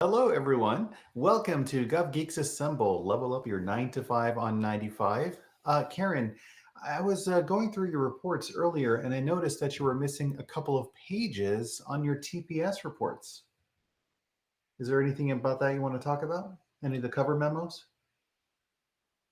Hello, everyone. Welcome to Gov Geeks Assemble. Level up your 9 to 5 on 95. Karen, I was going through your reports earlier and I noticed that you were missing a couple of pages on your TPS reports. Is there anything about that you want to talk about? Any of the cover memos?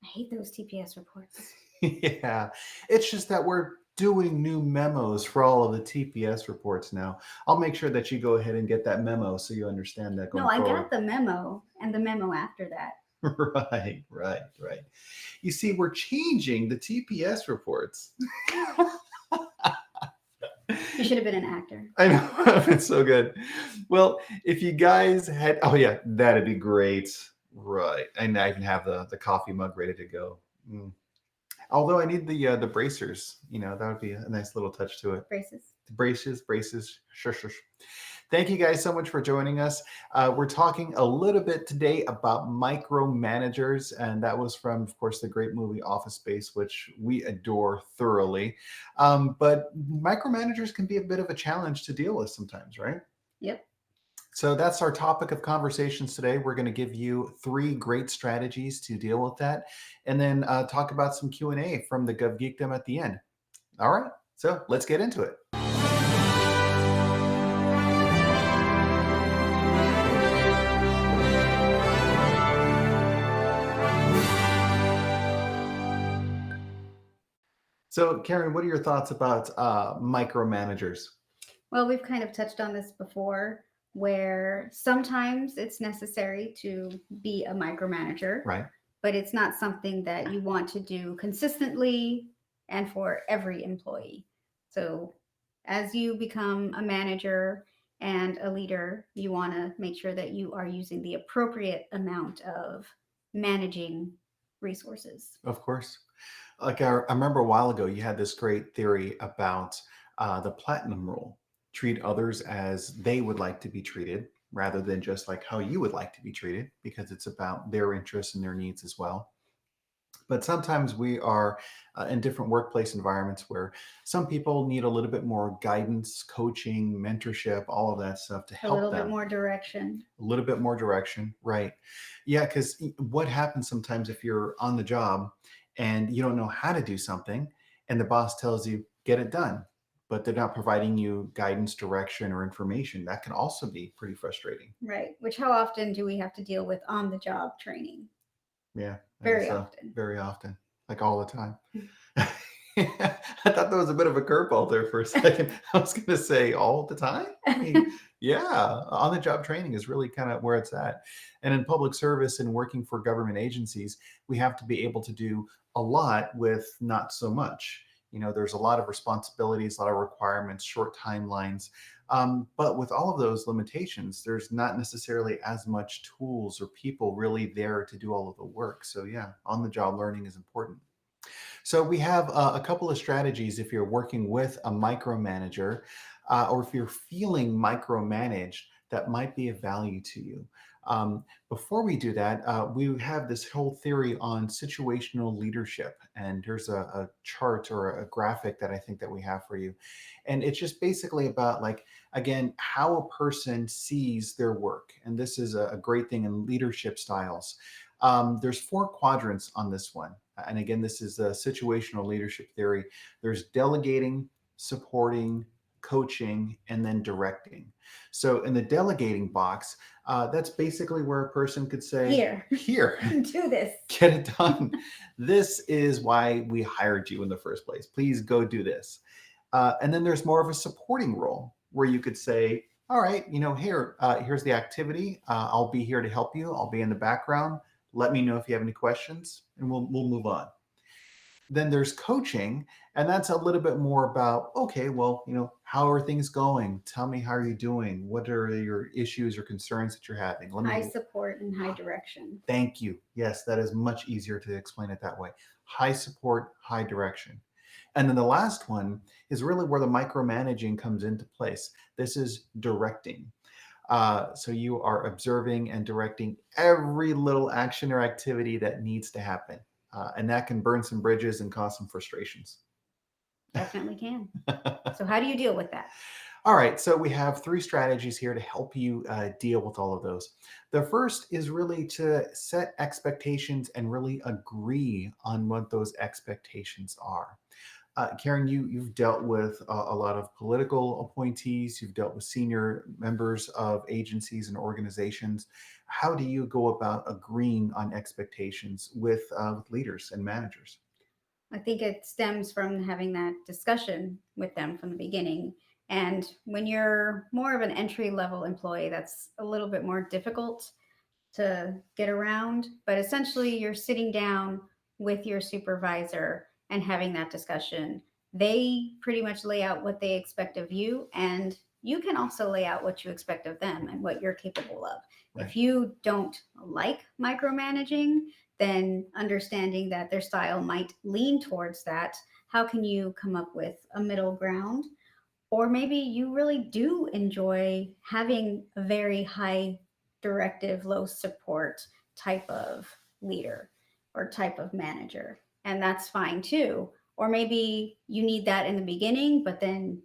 I hate those TPS reports. Yeah, it's just that we're doing new memos for all of the TPS reports now. I'll make sure that you go ahead and get that memo so you understand that No, going I forward. got the memo and the memo after that. Right. You see, we're changing the TPS reports. You should have been an actor. I know, it's so good. Well, if you guys had, oh yeah, that'd be great. Right, and I even have the coffee mug ready to go. Mm. Although I need the bracers, that would be a nice little touch to it. Braces. Braces. Shush. Thank you guys so much for joining us. We're talking a little bit today about micromanagers, and that was from, of course, the great movie Office Space, which we adore thoroughly. But micromanagers can be a bit of a challenge to deal with sometimes, right? Yep. So that's our topic of conversations today. We're going to give you 3 great strategies to deal with that, and then talk about some Q&A from the Gov Geekdom at the end. All right, so let's get into it. So, Karen, what are your thoughts about micromanagers? Well, we've kind of touched on this before, where sometimes it's necessary to be a micromanager, Right. but it's not something that you want to do consistently and for every employee. So, as you become a manager and a leader, you want to make sure that you are using the appropriate amount of managing resources. Of course. Like I remember a while ago, you had this great theory about the platinum rule. Treat others as they would like to be treated rather than just like how you would like to be treated, because it's about their interests and their needs as well. But sometimes we are in different workplace environments where some people need a little bit more guidance, coaching, mentorship, all of that stuff to A help little bit them. more direction. A little bit more direction, right? Yeah, because what happens sometimes if you're on the job and you don't know how to do something and the boss tells you, get it done, but they're not providing you guidance, direction, or information, that can also be pretty frustrating. Right. Which, how often do we have to deal with on the job training? Yeah, I guess Very so. often. Very often, like all the time. I thought that was a bit of a curveball there for a second. I was going to say all the time. I mean, yeah, on the job training is really kind of where it's at. And in public service and working for government agencies, we have to be able to do a lot with not so much. There's a lot of responsibilities, a lot of requirements, short timelines. But with all of those limitations, there's not necessarily as much tools or people really there to do all of the work. So, yeah, on the job learning is important. So we have a couple of strategies if you're working with a micromanager or if you're feeling micromanaged that might be of value to you. Before we do that, we have this whole theory on situational leadership, and there's a chart or a graphic that I think that we have for you, and it's just basically about like again how a person sees their work, and this is a great thing in leadership styles. There's 4 quadrants on this one. And again, this is a situational leadership theory. There's delegating, supporting, coaching, and then directing. So in the delegating box, that's basically where a person could say, here, Do this. get it done. This is why we hired you in the first place. Please go do this. And then there's more of a supporting role where you could say, all right, here's the activity. I'll be here to help you. I'll be in the background. Let me know if you have any questions, and we'll move on. Then there's coaching, and that's a little bit more about, okay, well, how are things going? Tell me, how are you doing? What are your issues or concerns that you're having? High support and high direction. Thank you. Yes, that is much easier to explain it that way. High support, high direction. And then the last one is really where the micromanaging comes into place. This is directing. So you are observing and directing every little action or activity that needs to happen. And that can burn some bridges and cause some frustrations. Definitely can. So how do you deal with that? All right, so we have three strategies here to help you deal with all of those. The first is really to set expectations and really agree on what those expectations are. Karen, you've dealt with a lot of political appointees. You've dealt with senior members of agencies and organizations. How do you go about agreeing on expectations with leaders and managers? I think it stems from having that discussion with them from the beginning. And when you're more of an entry level employee, that's a little bit more difficult to get around. But essentially, you're sitting down with your supervisor and having that discussion. They pretty much lay out what they expect of you, and you can also lay out what you expect of them and what you're capable of. Right. If you don't like micromanaging, then understanding that their style might lean towards that, how can you come up with a middle ground? Or maybe you really do enjoy having a very high directive, low support type of leader or type of manager. And that's fine too. Or maybe you need that in the beginning, but then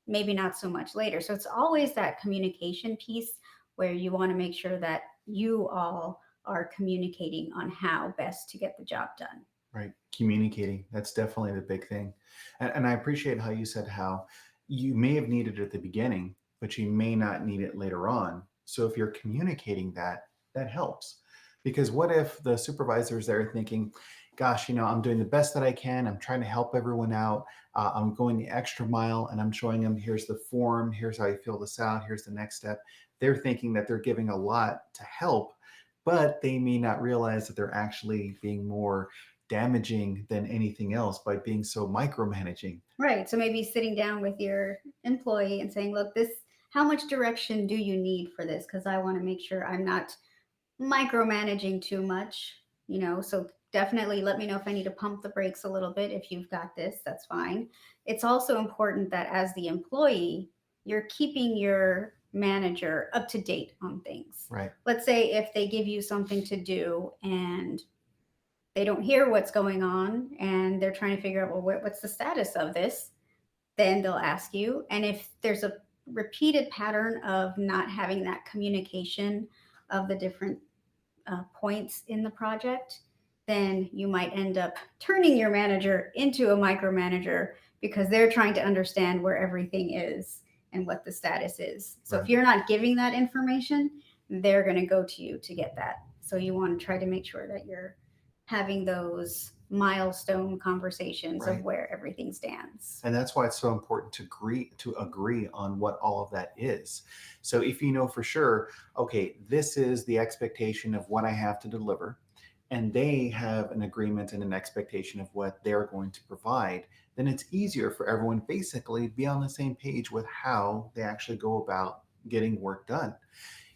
maybe not so much later. So it's always that communication piece where you want to make sure that you all are communicating on how best to get the job done. Right. Communicating. That's definitely the big thing. And I appreciate how you said how you may have needed it at the beginning, but you may not need it later on. So if you're communicating that, that helps. Because what if the supervisor is there thinking, gosh, I'm doing the best that I can. I'm trying to help everyone out. I'm going the extra mile and I'm showing them here's the form, here's how you fill this out, here's the next step. They're thinking that they're giving a lot to help, but they may not realize that they're actually being more damaging than anything else by being so micromanaging. Right. So maybe sitting down with your employee and saying, look, this, how much direction do you need for this? Because I want to make sure I'm not micromanaging too much. So definitely let me know if I need to pump the brakes a little bit. If you've got this, that's fine. It's also important that as the employee, you're keeping your manager up to date on things. Right. Let's say if they give you something to do and they don't hear what's going on and they're trying to figure out, well, what's the status of this? Then they'll ask you. And if there's a repeated pattern of not having that communication of the different points in the project, then you might end up turning your manager into a micromanager because they're trying to understand where everything is and what the status is. So Right. if you're not giving that information, they're going to go to you to get that. So you want to try to make sure that you're having those milestone conversations Right. of where everything stands. And that's why it's so important to agree on what all of that is. So if you know for sure, okay, this is the expectation of what I have to deliver, and they have an agreement and an expectation of what they're going to provide, then it's easier for everyone basically to be on the same page with how they actually go about getting work done.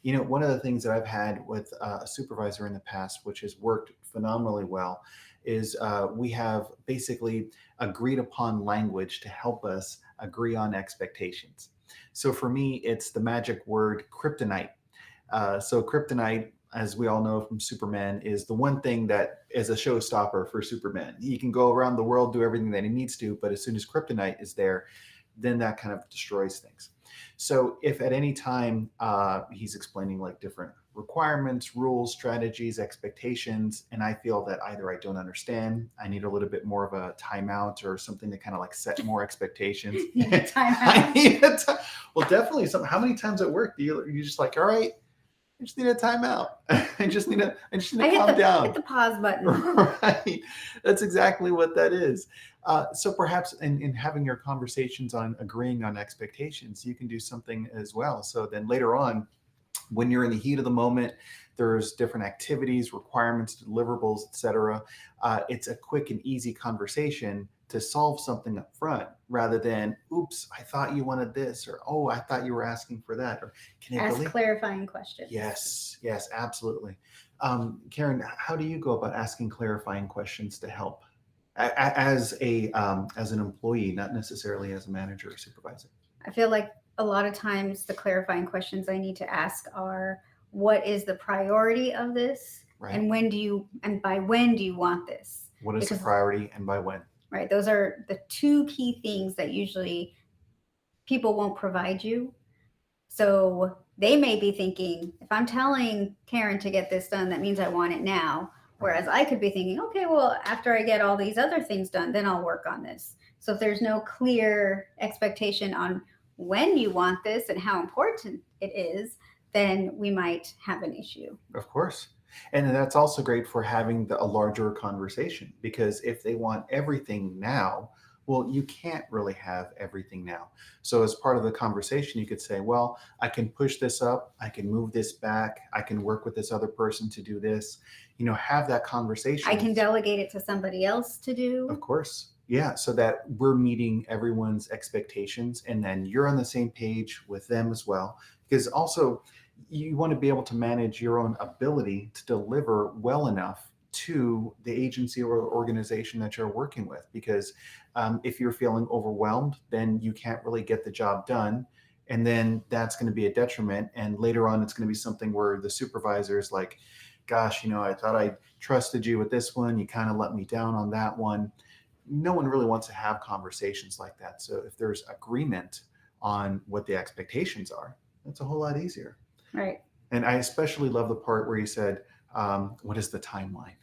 One of the things that I've had with a supervisor in the past, which has worked phenomenally well, is we have basically agreed upon language to help us agree on expectations. So for me, it's the magic word kryptonite. So kryptonite, as we all know from Superman, is the one thing that is a showstopper for Superman. He can go around the world, do everything that he needs to, but as soon as kryptonite is there, then that kind of destroys things. So if at any time he's explaining like different requirements, rules, strategies, expectations, and I feel that either I don't understand, I need a little bit more of a timeout or something to kind of like set more expectations. Timeout. Well, definitely. How many times at work do you just like, all right, I just need a timeout. I just need to calm down. Hit the pause button. Right. That's exactly what that is. So perhaps in having your conversations on agreeing on expectations, you can do something as well. So then later on, when you're in the heat of the moment, there's different activities, requirements, deliverables, etc. It's a quick and easy conversation to solve something up front rather than, oops, I thought you wanted this, or oh, I thought you were asking for that, or can you Ask believe? clarifying questions. Yes, absolutely. Karen, how do you go about asking clarifying questions to help as an employee, not necessarily as a manager or supervisor? I feel like a lot of times the clarifying questions I need to ask are, what is the priority of this? Right. And by when do you want this? What is the priority and by when? Right. Those are the two key things that usually people won't provide you. So they may be thinking, if I'm telling Karen to get this done, that means I want it now. Whereas I could be thinking, okay, well, after I get all these other things done, then I'll work on this. So if there's no clear expectation on when you want this and how important it is, then we might have an issue. Of course. And then that's also great for having a larger conversation, because if they want everything now, well, you can't really have everything now. So, as part of the conversation, you could say, well, I can push this up, I can move this back, I can work with this other person to do this, have that conversation. I can delegate it to somebody else to do. Of course. Yeah. So that we're meeting everyone's expectations, and then you're on the same page with them as well. Because also, you want to be able to manage your own ability to deliver well enough to the agency or organization that you're working with. Because if you're feeling overwhelmed, then you can't really get the job done. And then that's going to be a detriment. And later on, it's going to be something where the supervisor is like, gosh, I thought I trusted you with this one. You kind of let me down on that one. No one really wants to have conversations like that. So if there's agreement on what the expectations are, that's a whole lot easier. Right. And I especially love the part where you said, what is the timeline?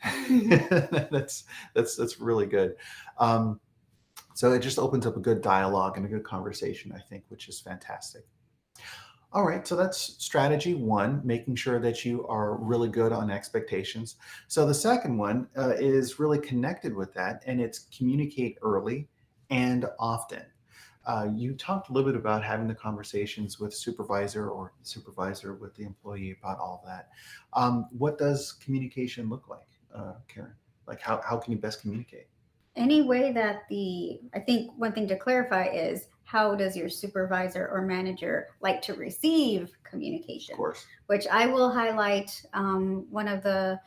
that's really good. So it just opens up a good dialogue and a good conversation, I think, which is fantastic. All right, so that's strategy one, making sure that you are really good on expectations. So the second one is really connected with that, and it's communicate early and often. You talked a little bit about having the conversations with supervisor or supervisor with the employee about all that. What does communication look like, Karen? Like how can you best communicate? Any way that I think one thing to clarify is, how does your supervisor or manager like to receive communication? Of course. Which I will highlight, one of the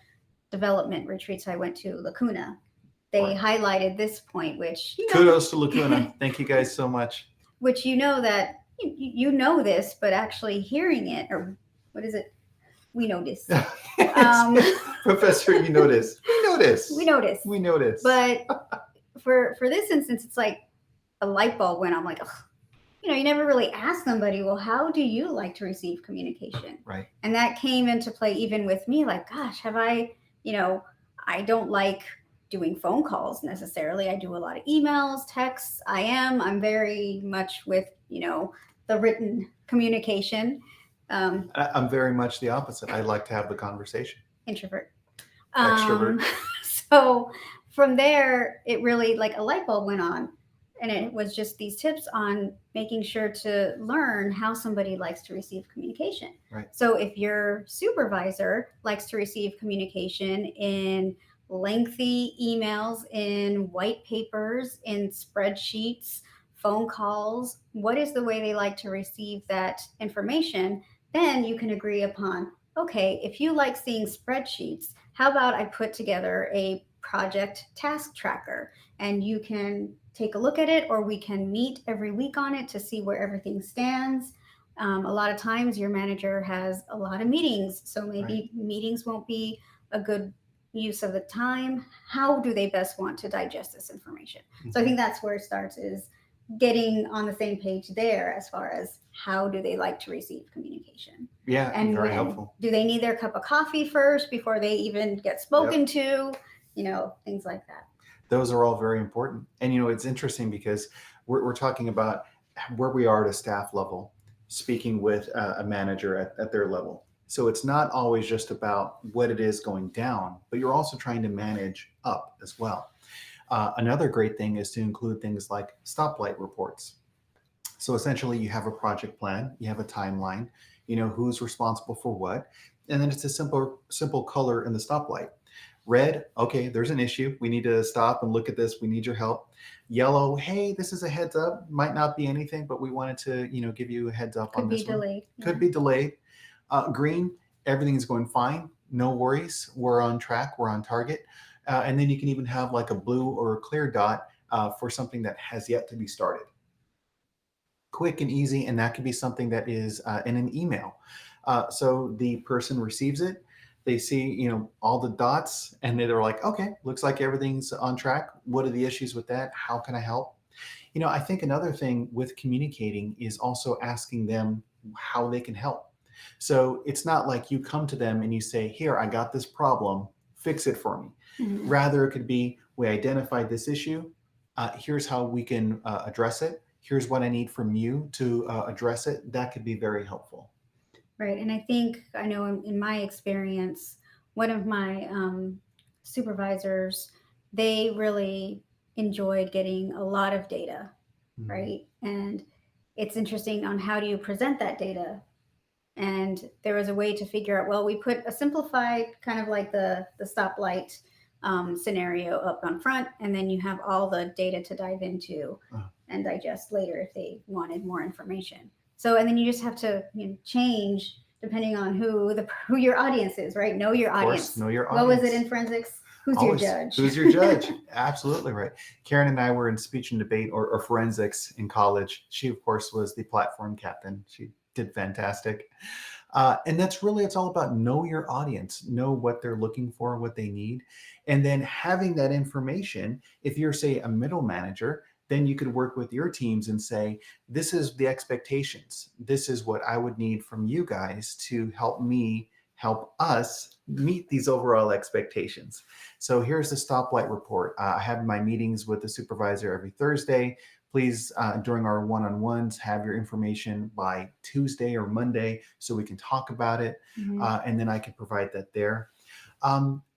development retreats I went to, Lacuna. They highlighted this point, which kudos to Lacuna. Thank you guys so much. Which that you know this, but actually hearing it, or what is it? We know this. Professor, you know this. We know this. We know this. We know this. But for this instance, it's like a light bulb went on. I'm like, ugh. You never really ask somebody, well, how do you like to receive communication? Right. And that came into play even with me, like, gosh, have I don't like doing phone calls necessarily. I do a lot of emails, texts. I'm very much with, the written communication. I'm very much the opposite. I like to have the conversation. Introvert. Extrovert. So from there, it really, like, a light bulb went on. And it was just these tips on making sure to learn how somebody likes to receive communication. Right. So if your supervisor likes to receive communication in lengthy emails, in white papers, in spreadsheets, phone calls, what is the way they like to receive that information? Then you can agree upon, okay, if you like seeing spreadsheets, how about I put together a project task tracker, and you can take a look at it, or we can meet every week on it to see where everything stands. A lot of times your manager has a lot of meetings, so maybe meetings won't be a good use of the time. How do they best want to digest this information? Mm-hmm. So I think that's where it starts, is getting on the same page there as far as how do they like to receive communication. Yeah, and very helpful. Do they need their cup of coffee first before they even get spoken to? Things like that. Those are all very important. And, it's interesting because we're talking about where we are at a staff level, speaking with a manager at their level. So it's not always just about what it is going down, but you're also trying to manage up as well. Another great thing is to include things like stoplight reports. So essentially you have a project plan, you have a timeline, who's responsible for what, and then it's a simple color in the stoplight. Red, okay, there's an issue. We need to stop and look at this. We need your help. Yellow, hey, this is a heads up. Might not be anything, but we wanted to, give you a heads up on this one. Could be delayed. Green, everything's going fine. No worries. We're on track. We're on target. And then you can even have like a blue or a clear dot for something that has yet to be started. Quick and easy, and that could be something that is in an email. So the person receives it. They see, all the dots, and they're like, okay, looks like everything's on track. What are the issues with that? How can I help? I think another thing with communicating is also asking them how they can help. So it's not like you come to them and you say, "Here, I got this problem, fix it for me." Mhm. Rather, it could be, "We identified this issue. Here's how we can address it. Here's what I need from you to address it." That could be very helpful. Right. And I think I know in my experience, one of my supervisors, they really enjoyed getting a lot of data, Mhm. right? And it's interesting on how do you present that data. And there was a way to figure out, well, we put a simplified kind of like the stoplight scenario up on front, and then you have all the data to dive into Uh, and digest later if they wanted more information. So, and then you just have to change depending on who your audience is, right? Know your of course, audience. know your What was it audience. in forensics? Who's your Always, judge? who's your judge? Absolutely right. Karen and I were in speech and debate or forensics in college. She, of course, was the platform captain. She did fantastic. And that's really, it's all about know your audience, know what they're looking for, what they need. And then having that information, if you're, say, a middle manager, then you could work with your teams and say, this is the expectations. This is what I would need from you guys to help me help us meet these overall expectations. So here's the stoplight report. I have my meetings with the supervisor every Thursday. Please, during our one-on-ones, have your information by Tuesday or Monday so we can talk about it, Mhm. and then I can provide that there.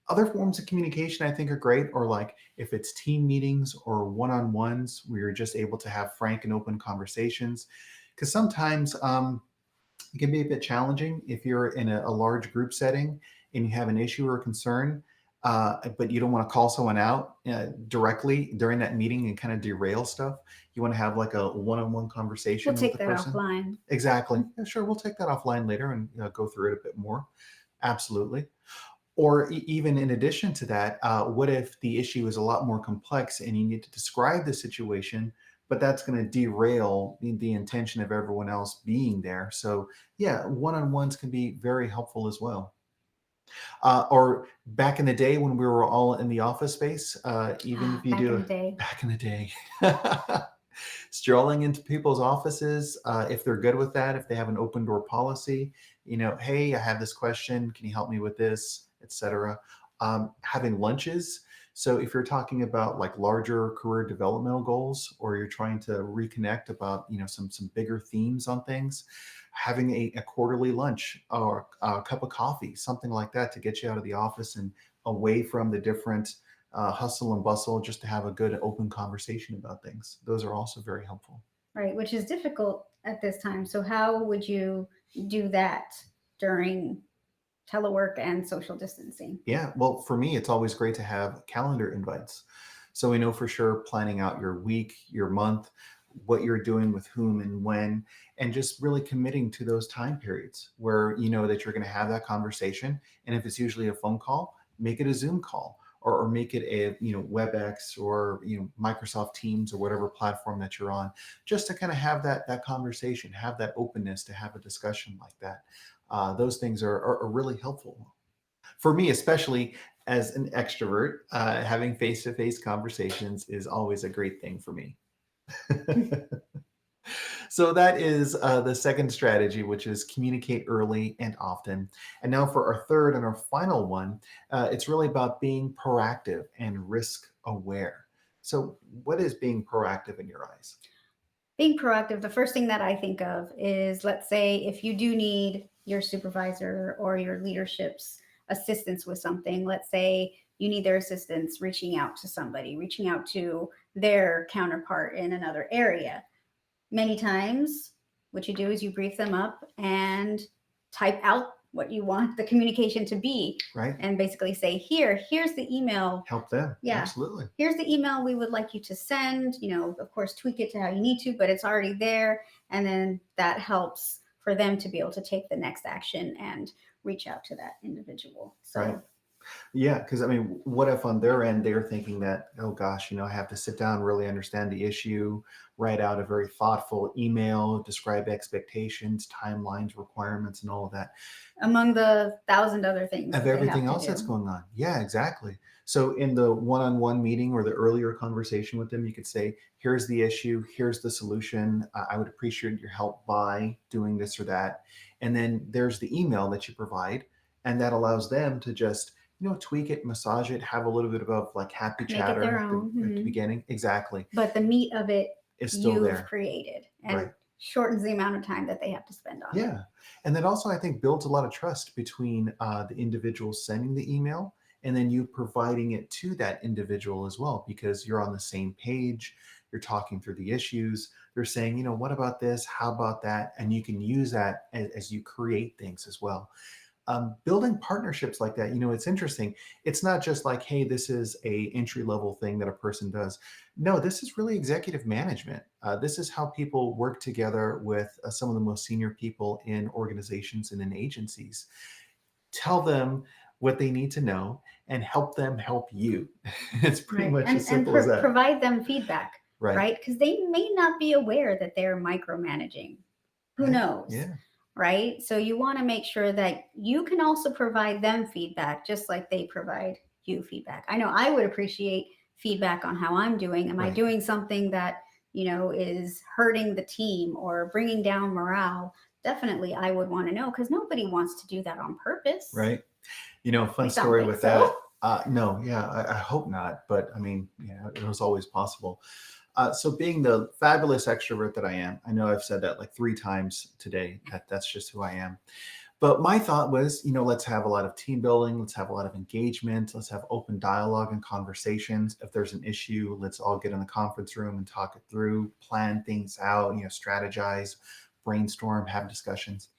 Other forms of communication I think are great, or like if it's team meetings or one-on-ones where you're just able to have frank and open conversations. Because sometimes it can be a bit challenging if you're in a large group setting and you have an issue or a concern, but you don't want to call someone out directly during that meeting and kind of derail stuff. You want to have like a one-on-one We'll conversation with take the that person. offline. Exactly. Yeah, sure. We'll take that offline later and go through it a bit more. Absolutely. Or even in addition to that, what if the issue is a lot more complex and you need to describe the situation, but that's going to derail the intention of everyone else being there? So, yeah, one on ones can be very helpful as well. Or back in the day when we were all in the office space, even if you Back in do the day. back in the day, strolling into people's offices, if they're good with that, if they have an open door policy, hey, I have this question, can you help me with this, etc. Having lunches. So if you're talking about like larger career developmental goals, or you're trying to reconnect about some bigger themes on things, having a quarterly lunch or a cup of coffee, something like that, to get you out of the office and away from the different hustle and bustle, just to have a good open conversation about things. Those are also very helpful. Right, which is difficult at this time. So how would you do that during telework and social distancing? Yeah, well, for me, it's always great to have calendar invites. So we know for sure planning out your week, your month, what you're doing with whom and when, and just really committing to those time periods where you know that you're going to have that conversation. And if it's usually a phone call, make it a Zoom call, or make it a WebEx, or Microsoft Teams, or whatever platform that you're on, just to kind of have that conversation, have that openness to have a discussion like that. Those things are really helpful for me, especially as an extrovert. Having face-to-face conversations is always a great thing for me. So that is the second strategy, which is communicate early and often. And now for our third and our final one, it's really about being proactive and risk aware. So what is being proactive in your eyes? Being proactive, the first thing that I think of is, let's say if you do need your supervisor or your leadership's assistance with something, let's say you need their assistance reaching out to somebody, reaching out to their counterpart in another area. Many times, what you do is you brief them up and type out what you want the communication to be, Right? and basically say, here's the email. Help them. Yeah. Absolutely. Here's the email we would like you to send. Of course, tweak it to how you need to, but it's already there. And then that helps for them to be able to take the next action and reach out to that individual. So, Right. Yeah, because I mean, what if on their end they're thinking that, oh gosh, I have to sit down, really understand the issue, write out a very thoughtful email, describe expectations, timelines, requirements, and all of that. Among the thousand other things Of that they have everything to else that's do. going on. Yeah, exactly. So in the one-on-one meeting or the earlier conversation with them, you could say, here's the issue, here's the solution. I would appreciate your help by doing this or that. And then there's the email that you provide, and that allows them to just, tweak it, massage it, have a little bit of like happy Make it their chatter own. at the Mhm. beginning. Exactly. But the meat of it It's still you've there. created and Right. shortens the amount of time that they have to spend on it. Yeah. And that also, I think, builds a lot of trust between the individual sending the email and then you providing it to that individual as well, because you're on the same page. You're talking through the issues. They're saying, what about this? How about that? And you can use that as you create things as well. Building partnerships like that, it's interesting. It's not just like, hey, this is a entry level thing that a person does. No, this is really executive management. This is how people work together with some of the most senior people in organizations and in agencies. Tell them what they need to know and help them help you. It's pretty Right. much as And simple as that. provide them feedback, Right. right? Because they may not be aware that they're micromanaging. Who Right. knows? Yeah. Right. So you want to make sure that you can also provide them feedback just like they provide you feedback. I know I would appreciate feedback on how I'm doing. Am I Right. doing something that, is hurting the team or bringing down morale? Definitely, I would want to know because nobody wants to do that on purpose. Right. At Fun least I don't story think with so. that. No, yeah, I hope not. But I mean, yeah, it was always possible. So being the fabulous extrovert that I am, I know I've said that like 3 times today. That's just who I am. But my thought was, let's have a lot of team building. Let's have a lot of engagement. Let's have open dialogue and conversations. If there's an issue, let's all get in the conference room and talk it through, plan things out, strategize, brainstorm, have discussions.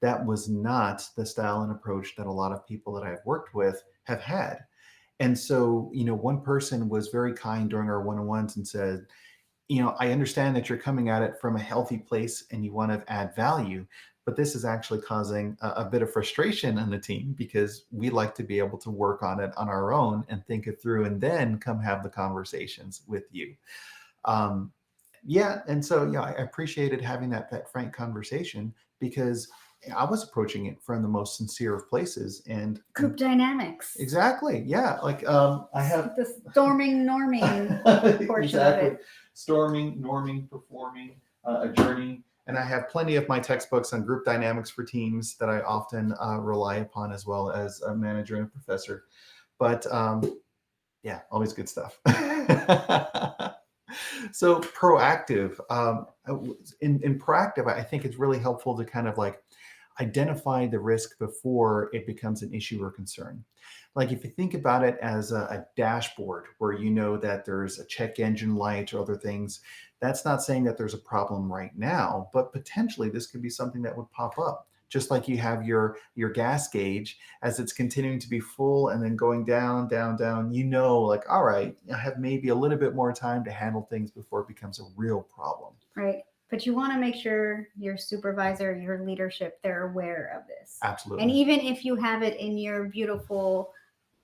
That was not the style and approach that a lot of people that I've worked with have had. And so, one person was very kind during our one-on-ones and said, I understand that you're coming at it from a healthy place and you want to add value, but this is actually causing a bit of frustration in the team because we like to be able to work on it on our own and think it through and then come have the conversations with you. Um, yeah, and so I appreciated having that frank conversation because I was approaching it from the most sincere of places, and Group dynamics, exactly, yeah, like I have the storming, norming portion of exactly it. storming, norming, performing, adjourning, and I have plenty of my textbooks on group dynamics for teams that I often rely upon as well as a manager and a professor. But yeah, always good stuff. So proactive. In proactive, I think it's really helpful to kind of like identify the risk before it becomes an issue or concern. Like if you think about it as a dashboard where you know that there's a check engine light or other things, that's not saying that there's a problem right now, but potentially this could be something that would pop up. Just like you have your gas gauge as it's continuing to be full and then going down, down, down, like, all right, I have maybe a little bit more time to handle things before it becomes a real problem. Right. But you want to make sure your supervisor, your leadership, they're aware of this. Absolutely. And even if you have it in your beautiful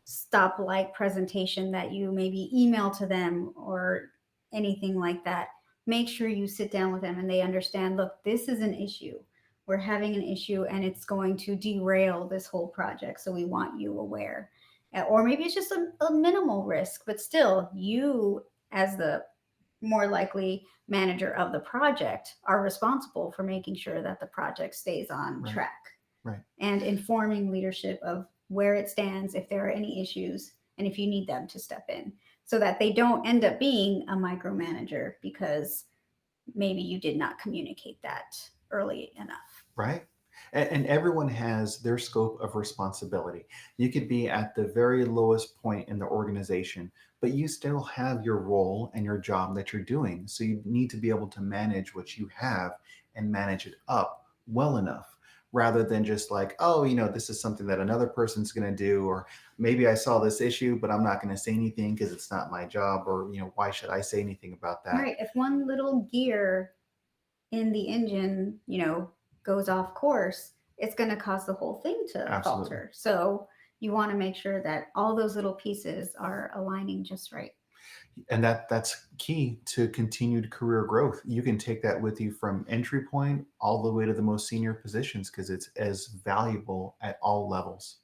stoplight presentation that you maybe email to them or anything like that, make sure you sit down with them and they understand, look, this is an issue. We're having an issue and it's going to derail this whole project. So we want you aware. Or maybe it's just a minimal risk, but still, you, as the more likely manager of the project, are responsible for making sure that the project stays on Right. track. Right. And informing leadership of where it stands, if there are any issues, and if you need them to step in, so that they don't end up being a micromanager because maybe you did not communicate that early enough. Right. And everyone has their scope of responsibility. You could be at the very lowest point in the organization, but you still have your role and your job that you're doing. So you need to be able to manage what you have and manage it up well enough rather than just like, oh, this is something that another person's going to do, or maybe I saw this issue, but I'm not going to say anything because it's not my job, or, why should I say anything about that? Right. If one little gear in the engine, goes off course, it's going to cause the whole thing to Absolutely. falter. So you want to make sure that all those little pieces are aligning just right. And that's key to continued career growth. You can take that with you from entry point all the way to the most senior positions because it's as valuable at all levels.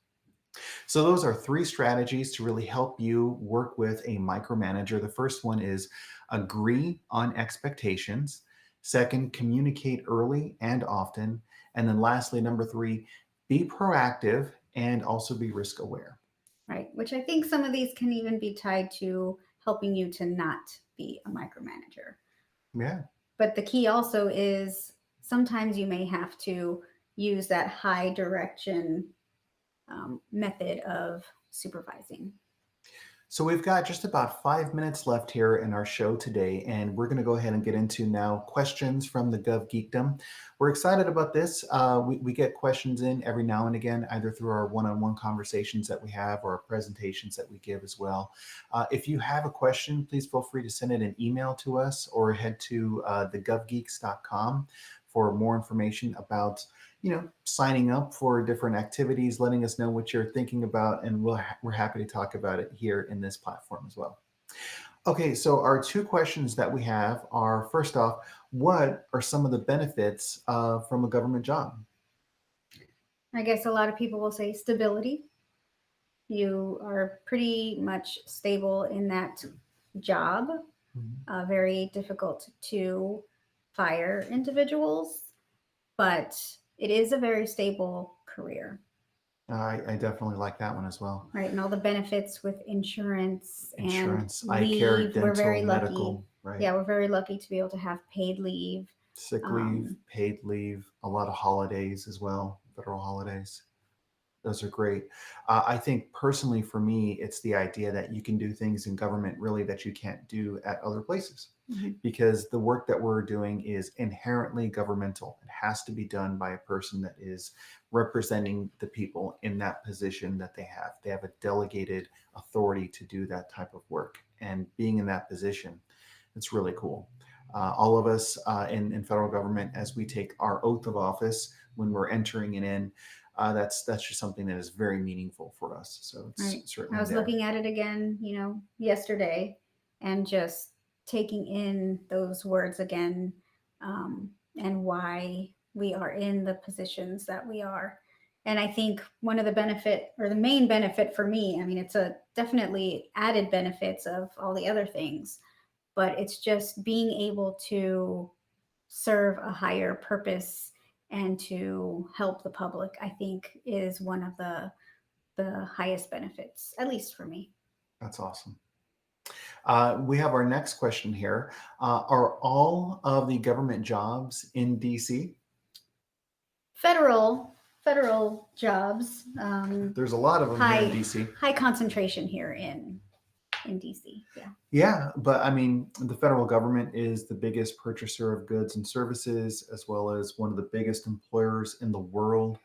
So those are three strategies to really help you work with a micromanager. The first one is agree on expectations. Second, communicate early and often. And then lastly, number three, be proactive and also be risk aware. Right. Which I think some of these can even be tied to helping you to not be a micromanager. Yeah. But the key also is sometimes you may have to use that high direction method of supervising. So we've got just about 5 minutes left here in our show today, and we're going to go ahead and get into now questions from the Gov Geekdom. We're excited about this. We get questions in every now and again, either through our one-on-one conversations that we have or presentations that we give as well. If you have a question, please feel free to send it an email to us or head to thegovgeeks.com for more information about signing up for different activities, letting us know what you're thinking about, and we're happy to talk about it here in this platform as well. Okay, so our two questions that we have are, first off, what are some of the benefits from a government job? I guess a lot of people will say stability. You are pretty much stable in that job. Very difficult to fire individuals, but it is a very stable career. I definitely like that one as well. Right. And all the benefits with insurance and Insurance, eye care, leave. We're dental, very lucky. medical, right? Yeah, we're very lucky to be able to have paid leave. Sick leave, paid leave, a lot of holidays as well, federal holidays. Those are great. I think personally for me, it's the idea that you can do things in government really that you can't do at other places because the work that we're doing is inherently governmental. It has to be done by a person that is representing the people in that position that they have. They have a delegated authority to do that type of work. And being in that position, it's really cool. All of us in federal government, as we take our oath of office when we're entering it in, that's just something that is very meaningful for us. So it's Right. certainly I was there. looking at it again, yesterday and just taking in those words again, and why we are in the positions that we are. And I think one of the benefit or the main benefit for me, I mean, it's a definitely added benefits of all the other things, but it's just being able to serve a higher purpose and to help the public, I think is one of the highest benefits, at least for me. That's awesome. We have our next question here. Are all of the government jobs in DC? Federal jobs, There's a lot of them here in DC. high concentration here in DC. Yeah. Yeah, but I mean, the federal government is the biggest purchaser of goods and services, as well as one of the biggest employers in the world.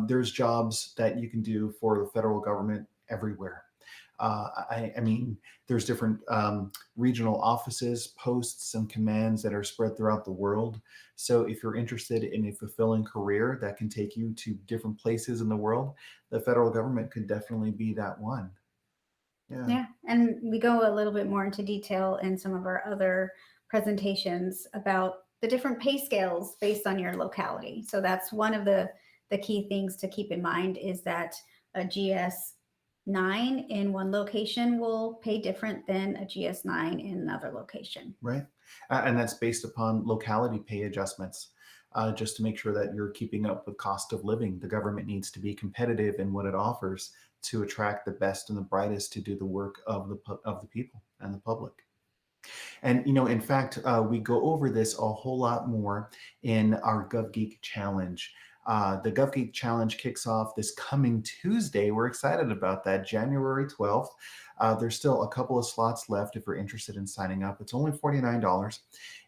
There's jobs that you can do for the federal government everywhere. I mean, there's different regional offices, posts, and commands that are spread throughout the world. So if you're interested in a fulfilling career that can take you to different places in the world, the federal government could definitely be that one. Yeah. And we go a little bit more into detail in some of our other presentations about the different pay scales based on your locality. So that's one of the key things to keep in mind is that a GS9 in one location will pay different than a GS9 in another location. Right. And that's based upon locality pay adjustments. Just to make sure that you're keeping up with cost of living. The government needs to be competitive in what it offers to attract the best and the brightest to do the work of the people and the public. And in fact, we go over this a whole lot more in our Gov Geek Challenge. The Gov Geek Challenge kicks off this coming Tuesday. We're excited about that, January 12th. There's still a couple of slots left if you're interested in signing up. It's only $49.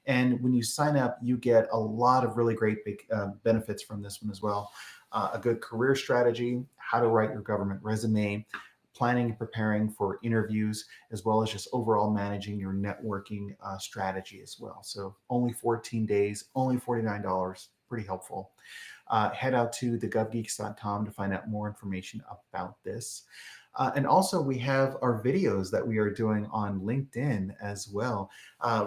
And when you sign up, you get a lot of really great big benefits from this one as well. A good career strategy, how to write your government resume, planning and preparing for interviews, as well as just overall managing your networking strategy as well. So only 14 days, only $49, pretty helpful. Head out to thegovgeeks.com to find out more information about this. And also, we have our videos that we are doing on LinkedIn as well.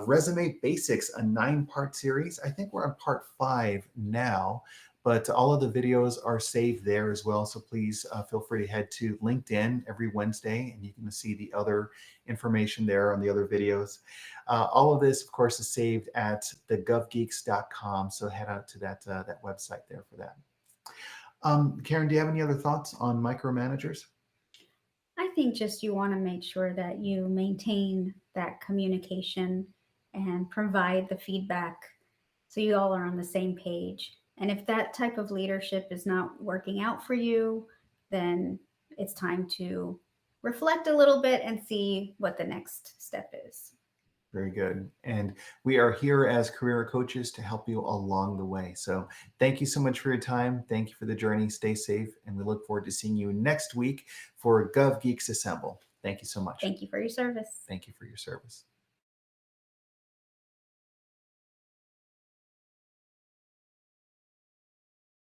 Resume Basics, a 9-part series. I think we're on part 5 now, but all of the videos are saved there as well. So please feel free to head to LinkedIn every Wednesday, and you can see the other information there on the other videos. All of this, of course, is saved at thegovgeeks.com. So head out to that website there for that. Karen, do you have any other thoughts on micromanagers? I think just you want to make sure that you maintain that communication and provide the feedback so you all are on the same page. And if that type of leadership is not working out for you, then it's time to reflect a little bit and see what the next step is. Very good. And we are here as career coaches to help you along the way. So thank you so much for your time. Thank you for the journey. Stay safe. And we look forward to seeing you next week for Gov Geeks Assemble. Thank you so much. Thank you for your service. Thank you for your service.